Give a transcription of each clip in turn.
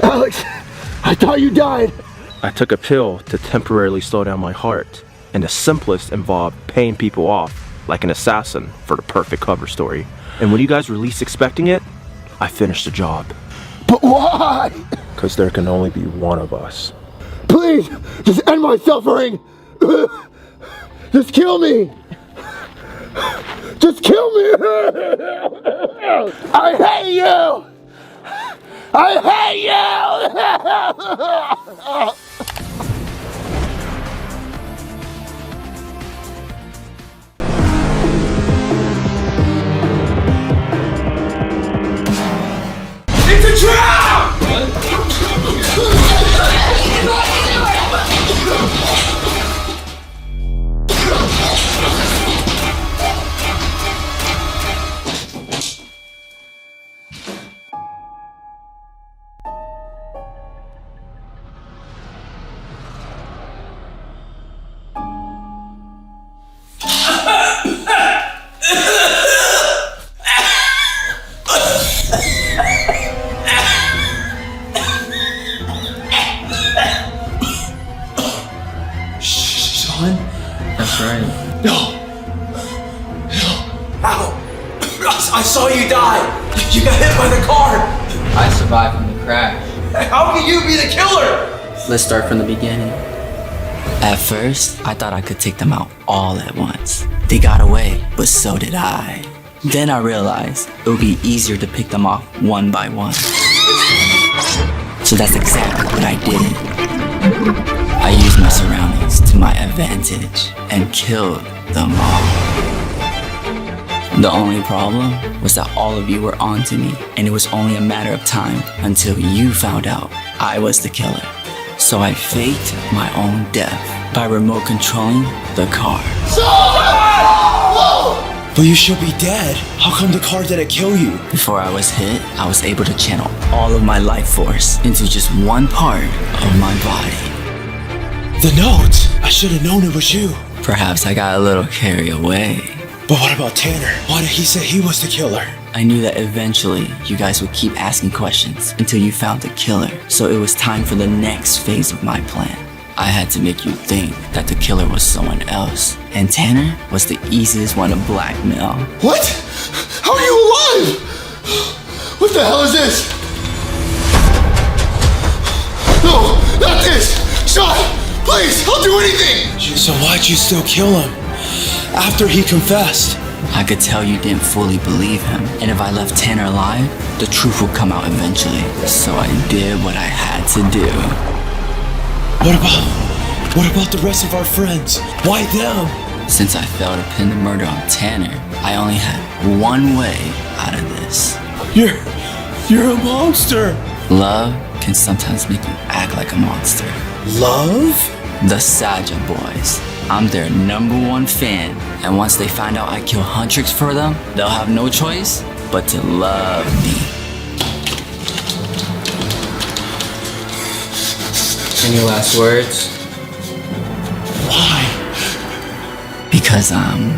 Alex, I thought you died. I took a pill to temporarily slow down my heart, and the simplest involved paying people off like an assassin for the perfect cover story. And when you guys were least expecting it, I finished the job. But why? Because there can only be one of us. Please, just end my suffering. Just kill me. Just kill me. I hate you. I hate you. It's a trap! That's right. No! Ow! I saw you die! You got hit by the car! I survived from the crash. How can you be the killer? Let's start from the beginning. At first, I thought I could take them out all at once. They got away, but so did I. Then I realized it would be easier to pick them off one by one. So that's exactly what I did. I used my surroundings to my advantage and killed them all. The only problem was that all of you were onto me, and it was only a matter of time until you found out I was the killer. So I faked my own death by remote controlling the car. But you should be dead. How come the car didn't kill you? Before I was hit, I was able to channel all of my life force into just one part of my body. The note! I should have known it was you. Perhaps I got a little carried away. But what about Tanner? Why did he say he was the killer? I knew that eventually you guys would keep asking questions until you found the killer. So it was time for the next phase of my plan. I had to make you think that the killer was someone else. And Tanner was the easiest one to blackmail. What? How are you alive? What the hell is this? No, not this! Sean, please, I'll do anything! So why'd you still kill him? After he confessed? I could tell you didn't fully believe him. And if I left Tanner alive, the truth would come out eventually. So I did what I had to do. What about the rest of our friends? Why them? Since I failed to pin the murder on Tanner, I only had one way out of this. You're a monster! Love can sometimes make you act like a monster. Love? The Saja boys. I'm their #1 fan, and once they find out I kill Huntrix for them, they'll have no choice but to love me. Any last words? Why? Because I'm...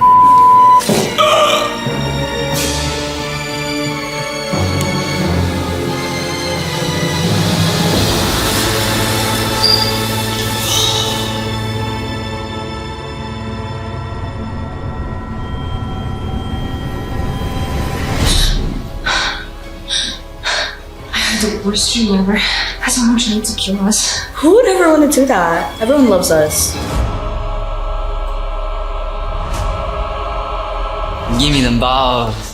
The worst dream ever. Someone trying to kill us. Who would ever want to do that? Everyone loves us. Give me them balls.